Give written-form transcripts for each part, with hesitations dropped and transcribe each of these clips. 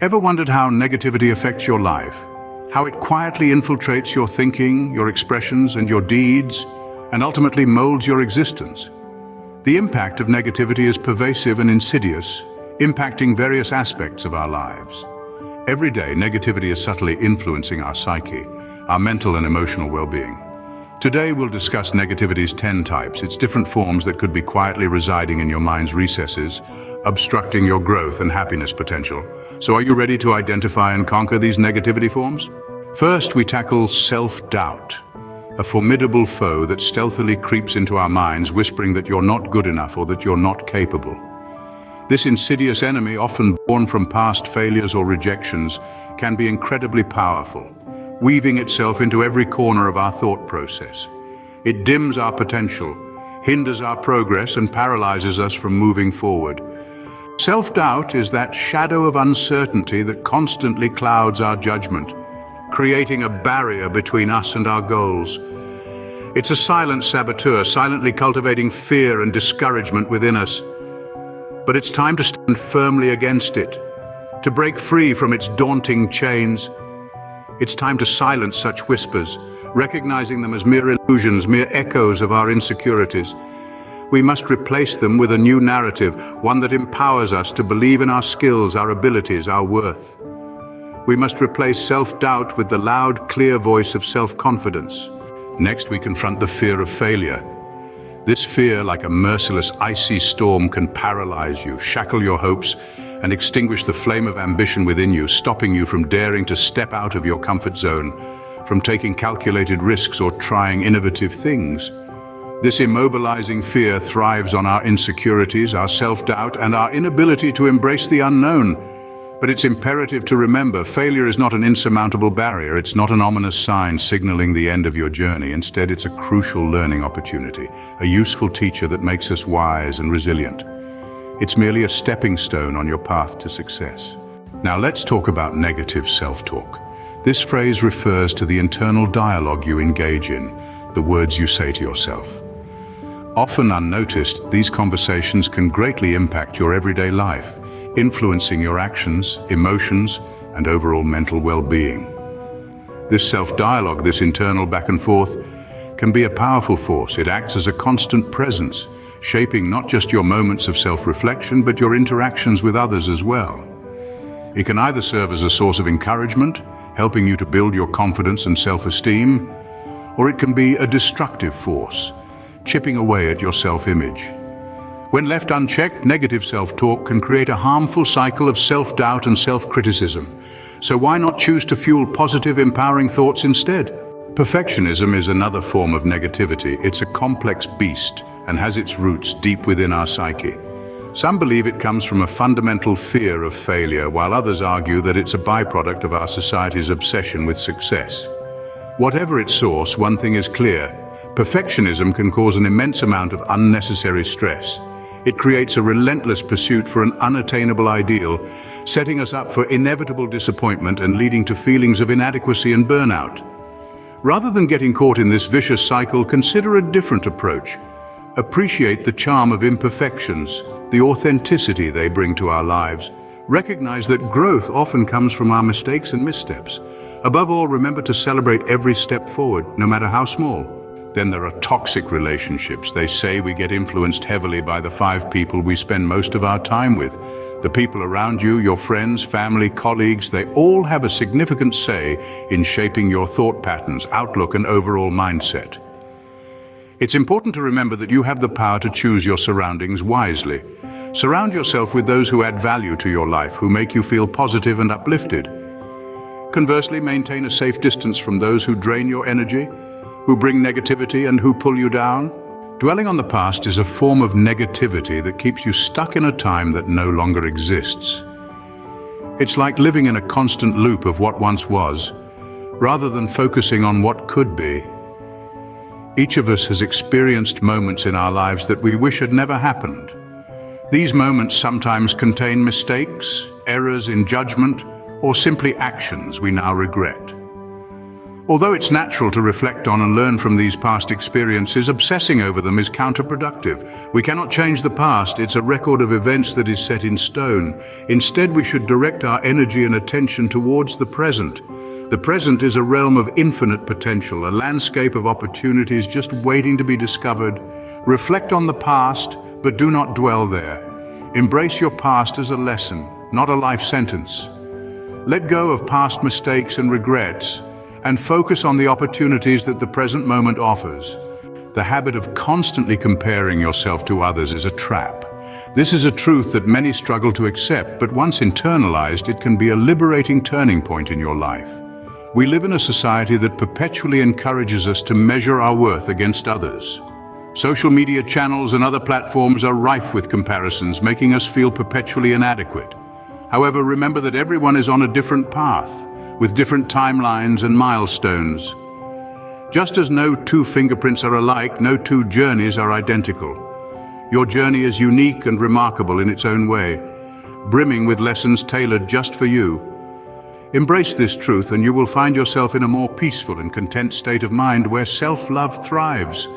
Ever wondered how negativity affects your life? How it quietly infiltrates your thinking, your expressions, and your deeds, and ultimately molds your existence? The impact of negativity is pervasive and insidious, impacting various aspects of our lives. Every day, negativity is subtly influencing our psyche, our mental and emotional well-being. Today, we'll discuss negativity's 10 types, its different forms that could be quietly residing in your mind's recesses, obstructing your growth and happiness potential. So are you ready to identify and conquer these negativity forms? First, we tackle self-doubt, a formidable foe that stealthily creeps into our minds, whispering that you're not good enough or that you're not capable. This insidious enemy, often born from past failures or rejections, can be incredibly powerful, weaving itself into every corner of our thought process. It dims our potential, hinders our progress, and paralyzes us from moving forward. Self-doubt is that shadow of uncertainty that constantly clouds our judgment, creating a barrier between us and our goals. It's a silent saboteur, silently cultivating fear and discouragement within us. But it's time to stand firmly against it, to break free from its daunting chains. It's time to silence such whispers, recognizing them as mere illusions, mere echoes of our insecurities. We must replace them with a new narrative, one that empowers us to believe in our skills, our abilities, our worth. We must replace self-doubt with the loud, clear voice of self-confidence. Next, we confront the fear of failure. This fear, like a merciless, icy storm, can paralyze you, shackle your hopes, and extinguish the flame of ambition within you, stopping you from daring to step out of your comfort zone, from taking calculated risks or trying innovative things. This immobilizing fear thrives on our insecurities, our self-doubt, and our inability to embrace the unknown. But it's imperative to remember, failure is not an insurmountable barrier. It's not an ominous sign signaling the end of your journey. Instead, it's a crucial learning opportunity, a useful teacher that makes us wise and resilient. It's merely a stepping stone on your path to success. Now let's talk about negative self-talk. This phrase refers to the internal dialogue you engage in, the words you say to yourself. Often unnoticed, these conversations can greatly impact your everyday life, influencing your actions, emotions, and overall mental well-being. This self-dialogue, this internal back and forth, can be a powerful force. It acts as a constant presence, shaping not just your moments of self-reflection, but your interactions with others as well. It can either serve as a source of encouragement, helping you to build your confidence and self-esteem, or it can be a destructive force, chipping away at your self-image. When left unchecked, negative self-talk can create a harmful cycle of self-doubt and self-criticism. So why not choose to fuel positive, empowering thoughts instead? Perfectionism is another form of negativity. It's a complex beast and has its roots deep within our psyche. Some believe it comes from a fundamental fear of failure, while others argue that it's a byproduct of our society's obsession with success. Whatever its source, one thing is clear: perfectionism can cause an immense amount of unnecessary stress. It creates a relentless pursuit for an unattainable ideal, setting us up for inevitable disappointment and leading to feelings of inadequacy and burnout. Rather than getting caught in this vicious cycle, consider a different approach. Appreciate the charm of imperfections, the authenticity they bring to our lives. Recognize that growth often comes from our mistakes and missteps. Above all, remember to celebrate every step forward, no matter how small. Then there are toxic relationships. They say we get influenced heavily by the 5 people we spend most of our time with. The people around you, your friends, family, colleagues, they all have a significant say in shaping your thought patterns, outlook, and overall mindset. It's important to remember that you have the power to choose your surroundings wisely. Surround yourself with those who add value to your life, who make you feel positive and uplifted. Conversely, maintain a safe distance from those who drain your energy, who bring negativity and who pull you down. Dwelling on the past is a form of negativity that keeps you stuck in a time that no longer exists. It's like living in a constant loop of what once was, rather than focusing on what could be. Each of us has experienced moments in our lives that we wish had never happened. These moments sometimes contain mistakes, errors in judgment, or simply actions we now regret. Although it's natural to reflect on and learn from these past experiences, obsessing over them is counterproductive. We cannot change the past. It's a record of events that is set in stone. Instead, we should direct our energy and attention towards the present. The present is a realm of infinite potential, a landscape of opportunities just waiting to be discovered. Reflect on the past, but do not dwell there. Embrace your past as a lesson, not a life sentence. Let go of past mistakes and regrets, and focus on the opportunities that the present moment offers. The habit of constantly comparing yourself to others is a trap. This is a truth that many struggle to accept, but once internalized, it can be a liberating turning point in your life. We live in a society that perpetually encourages us to measure our worth against others. Social media channels and other platforms are rife with comparisons, making us feel perpetually inadequate. However, remember that everyone is on a different path, with different timelines and milestones. Just as no two fingerprints are alike, no two journeys are identical. Your journey is unique and remarkable in its own way, brimming with lessons tailored just for you. Embrace this truth and you will find yourself in a more peaceful and content state of mind where self-love thrives.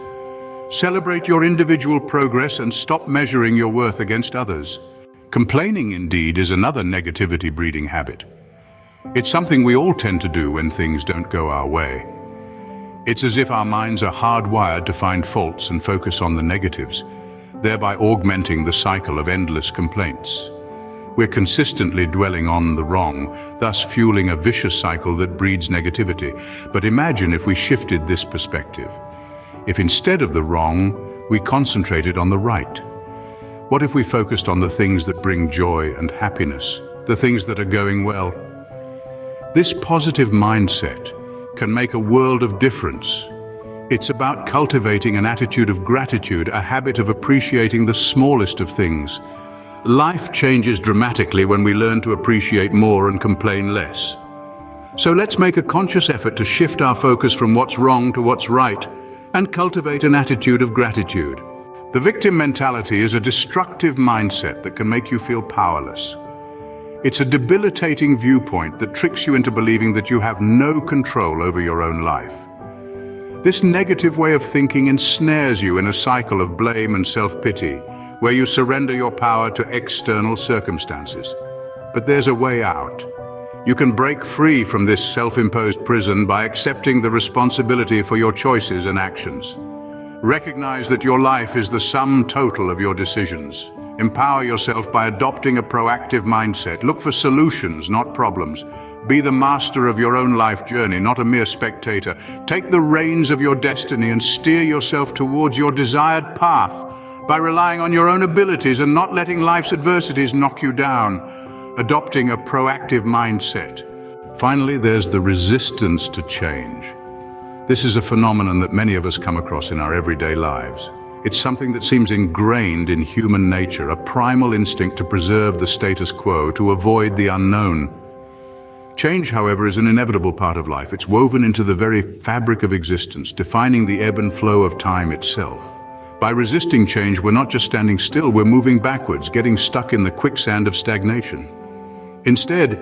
Celebrate your individual progress and stop measuring your worth against others. Complaining, indeed, is another negativity-breeding habit. It's something we all tend to do when things don't go our way. It's as if our minds are hardwired to find faults and focus on the negatives, thereby augmenting the cycle of endless complaints. We're consistently dwelling on the wrong, thus fueling a vicious cycle that breeds negativity. But imagine if we shifted this perspective. If instead of the wrong, we concentrated on the right. What if we focused on the things that bring joy and happiness, the things that are going well? This positive mindset can make a world of difference. It's about cultivating an attitude of gratitude, a habit of appreciating the smallest of things. Life changes dramatically when we learn to appreciate more and complain less. So let's make a conscious effort to shift our focus from what's wrong to what's right and cultivate an attitude of gratitude. The victim mentality is a destructive mindset that can make you feel powerless. It's a debilitating viewpoint that tricks you into believing that you have no control over your own life. This negative way of thinking ensnares you in a cycle of blame and self-pity, where you surrender your power to external circumstances. But there's a way out. You can break free from this self-imposed prison by accepting the responsibility for your choices and actions. Recognize that your life is the sum total of your decisions. Empower yourself by adopting a proactive mindset. Look for solutions, not problems. Be the master of your own life journey, not a mere spectator. Take the reins of your destiny and steer yourself towards your desired path by relying on your own abilities and not letting life's adversities knock you down. Adopting a proactive mindset. Finally, there's the resistance to change. This is a phenomenon that many of us come across in our everyday lives. It's something that seems ingrained in human nature, a primal instinct to preserve the status quo, to avoid the unknown. Change, however, is an inevitable part of life. It's woven into the very fabric of existence, defining the ebb and flow of time itself. By resisting change, we're not just standing still, we're moving backwards, getting stuck in the quicksand of stagnation. Instead,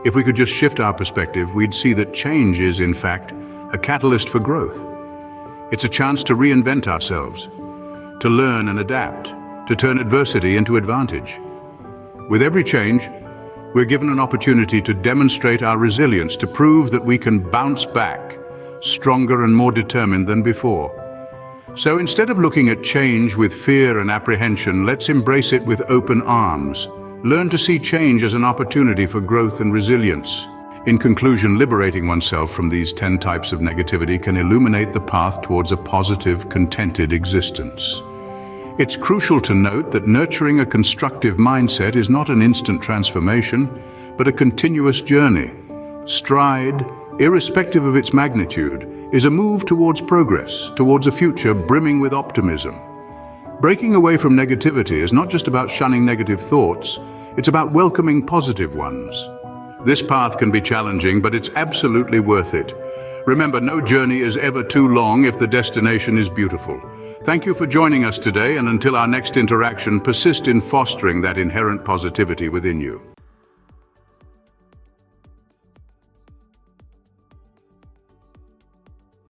if we could just shift our perspective, we'd see that change is, in fact, a catalyst for growth. It's a chance to reinvent ourselves, to learn and adapt, to turn adversity into advantage. With every change, we're given an opportunity to demonstrate our resilience, to prove that we can bounce back, stronger and more determined than before. So instead of looking at change with fear and apprehension, let's embrace it with open arms. Learn to see change as an opportunity for growth and resilience. In conclusion, liberating oneself from these 10 types of negativity can illuminate the path towards a positive, contented existence. It's crucial to note that nurturing a constructive mindset is not an instant transformation, but a continuous journey. Stride, irrespective of its magnitude, is a move towards progress, towards a future brimming with optimism. Breaking away from negativity is not just about shunning negative thoughts, it's about welcoming positive ones. This path can be challenging, but it's absolutely worth it. Remember, no journey is ever too long if the destination is beautiful. Thank you for joining us today, and until our next interaction, persist in fostering that inherent positivity within you.